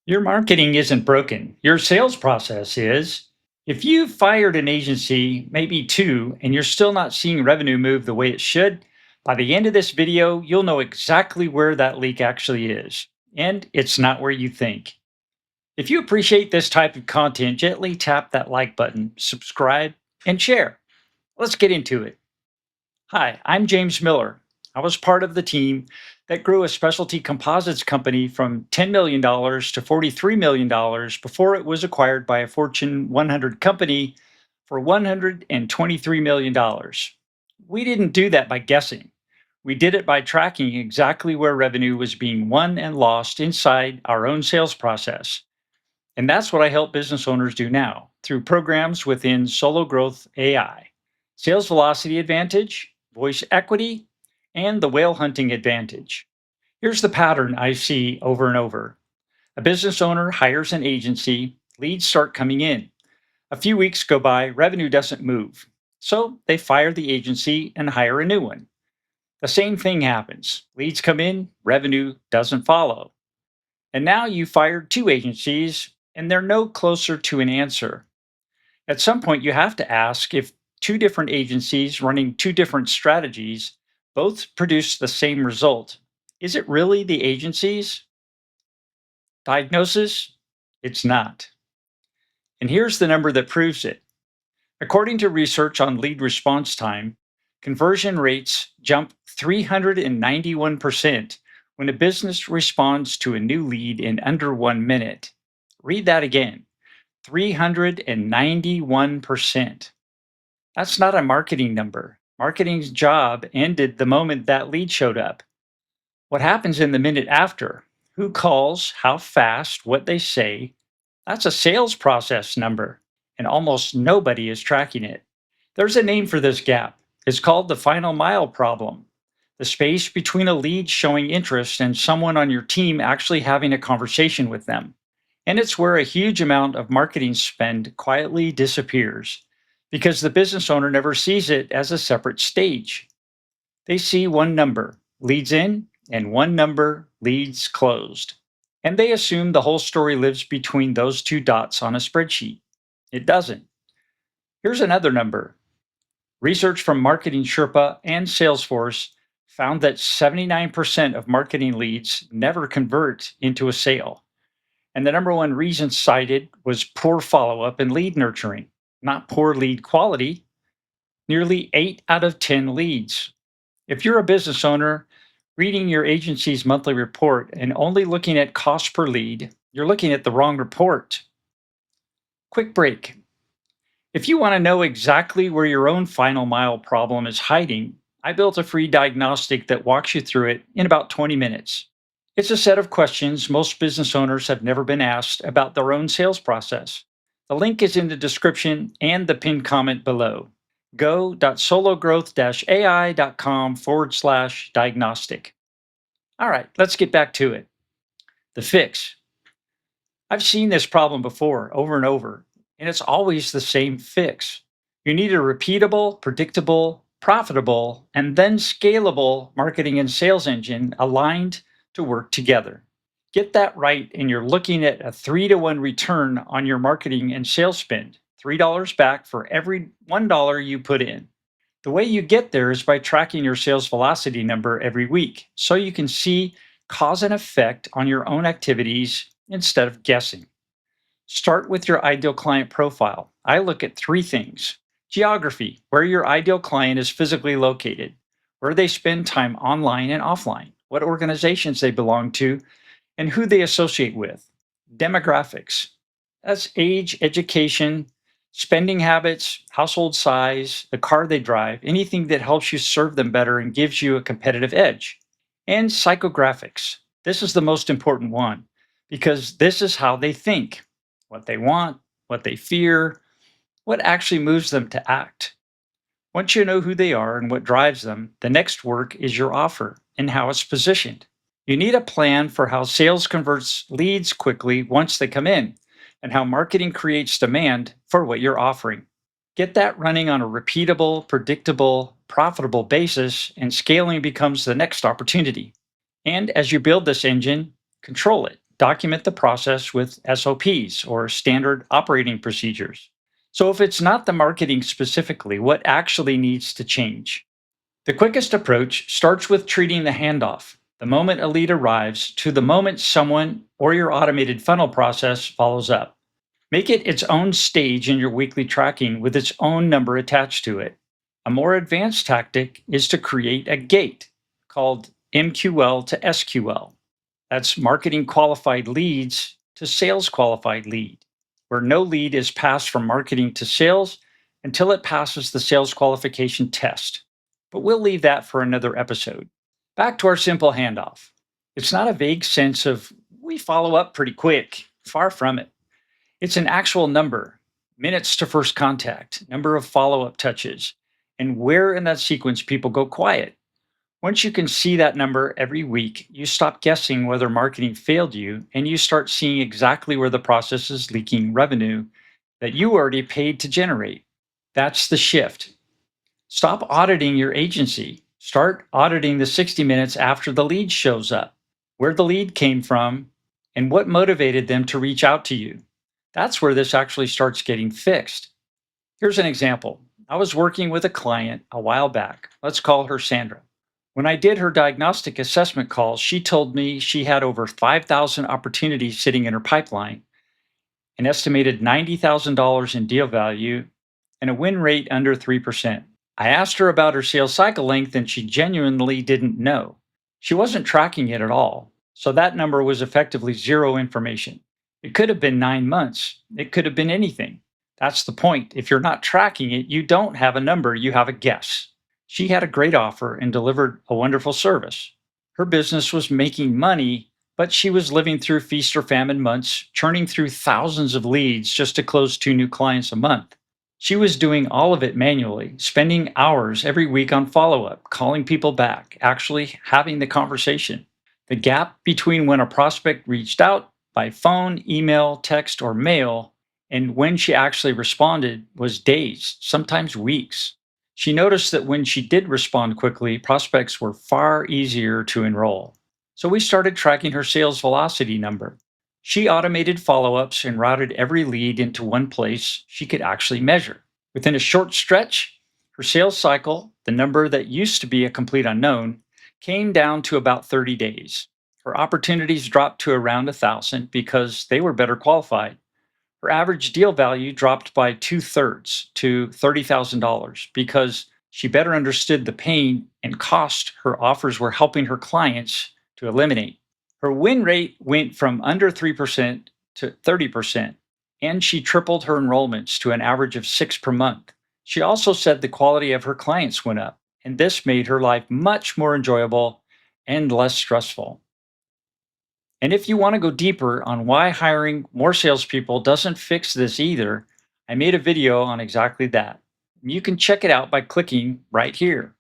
Your marketing isn't broken. Your sales process is. If you've fired an agency, maybe two, and you're still not seeing revenue move the way it should, by the end of this video, you'll know exactly where that leak actually is. And it's not where you think. If you appreciate this type of content, gently tap that like button, subscribe, and share. Let's get into it. Hi, I'm James Miller. I was part of the team that grew a specialty composites company from $10 million to $43 million before it was acquired by a Fortune 100 company for $123 million. We didn't do that by guessing. We did it by tracking exactly where revenue was being won and lost inside our own sales process. And that's what I help business owners do now through programs within Solo Growth AI. Sales velocity advantage, voice equity, and the whale hunting advantage. Here's the pattern I see over and over. A business owner hires an agency, leads start coming in. A few weeks go by, revenue doesn't move. So they fire the agency and hire a new one. The same thing happens. Leads come in, revenue doesn't follow. And now you fired two agencies and they're no closer to an answer. At some point, you have to ask if two different agencies running two different strategies both produce the same result. Is it really the agencies? Diagnosis? It's not. And here's the number that proves it. According to research on lead response time, conversion rates jump 391% when a business responds to a new lead in under 1 minute. Read that again. 391%. That's not a marketing number. Marketing's job ended the moment that lead showed up. What happens in the minute after? Who calls, how fast, what they say? That's a sales process number, and almost nobody is tracking it. There's a name for this gap. It's called the final mile problem. The space between a lead showing interest and someone on your team actually having a conversation with them. And it's where a huge amount of marketing spend quietly disappears because the business owner never sees it as a separate stage. They see one number, leads in, and one number, leads closed. And they assume the whole story lives between those two dots on a spreadsheet. It doesn't. Here's another number. Research from Marketing Sherpa and Salesforce found that 79% of marketing leads never convert into a sale. And the number one reason cited was poor follow up and lead nurturing, not poor lead quality. Nearly 8 out of 10 leads. If you're a business owner reading your agency's monthly report and only looking at cost per lead, you're looking at the wrong report. Quick break. If you want to know exactly where your own final mile problem is hiding, I built a free diagnostic that walks you through it in about 20 minutes. It's a set of questions most business owners have never been asked about their own sales process. The link is in the description and the pinned comment below. go.sologrowth-ai.com/diagnostic. All right, let's get back to it. The fix. I've seen this problem before, over and over, and it's always the same fix. You need a repeatable, predictable, profitable, and then scalable marketing and sales engine aligned to work together. Get that right, and you're looking at a 3-to-1 return on your marketing and sales spend. $3 back for every $1 you put in. The way you get there is by tracking your sales velocity number every week so you can see cause and effect on your own activities instead of guessing. Start with your ideal client profile. I look at 3 things. Geography, where your ideal client is physically located, where they spend time online and offline, what organizations they belong to, and who they associate with. Demographics, that's age, education, spending habits, household size, the car they drive, anything that helps you serve them better and gives you a competitive edge. And psychographics, this is the most important one because this is how they think, what they want, what they fear, what actually moves them to act. Once you know who they are and what drives them, the next work is your offer and how it's positioned. You need a plan for how sales converts leads quickly once they come in and how marketing creates demand for what you're offering. Get that running on a repeatable, predictable, profitable basis, and scaling becomes the next opportunity. And as you build this engine, control it. document the process with SOPs or standard operating procedures. So, if it's not the marketing specifically, what actually needs to change? The quickest approach starts with treating the handoff, the moment a lead arrives, to the moment someone or your automated funnel process follows up. Make it its own stage in your weekly tracking with its own number attached to it. A more advanced tactic is to create a gate called MQL to SQL. That's marketing qualified leads to sales qualified lead, where no lead is passed from marketing to sales until it passes the sales qualification test. But we'll leave that for another episode. Back to our simple handoff. It's not a vague sense of we follow up pretty quick. Far from it. It's an actual number, minutes to first contact, number of follow up touches, and where in that sequence people go quiet. Once you can see that number every week, you stop guessing whether marketing failed you and you start seeing exactly where the process is leaking revenue that you already paid to generate. That's the shift. Stop auditing your agency. Start auditing the 60 minutes after the lead shows up, where the lead came from, and what motivated them to reach out to you. That's where this actually starts getting fixed. Here's an example. I was working with a client a while back. Let's call her Sandra. When I did her diagnostic assessment call, she told me she had over 5,000 opportunities sitting in her pipeline, an estimated $90,000 in deal value, and a win rate under 3%. I asked her about her sales cycle length, and she genuinely didn't know. She wasn't tracking it at all, so that number was effectively zero information. It could have been 9 months, it could have been anything. That's the point. If you're not tracking it, you don't have a number, you have a guess. She had a great offer and delivered a wonderful service. Her business was making money, but she was living through feast or famine months, churning through thousands of leads just to close 2 new clients a month. She was doing all of it manually, spending hours every week on follow up, calling people back, actually having the conversation. The gap between when a prospect reached out by phone, email, text, or mail and when she actually responded was days, sometimes weeks. She noticed that when she did respond quickly, prospects were far easier to enroll. So we started tracking her sales velocity number. She automated follow ups and routed every lead into one place she could actually measure. Within a short stretch, her sales cycle, the number that used to be a complete unknown, came down to about 30 days. Her opportunities dropped to around 1,000 because they were better qualified. Her average deal value dropped by 2/3 to $30,000 because she better understood the pain and cost her offers were helping her clients to eliminate. Her win rate went from under 3% to 30%, and she tripled her enrollments to an average of 6 per month. She also said the quality of her clients went up, and this made her life much more enjoyable and less stressful. And if you want to go deeper on why hiring more salespeople doesn't fix this either, I made a video on exactly that. You can check it out by clicking right here.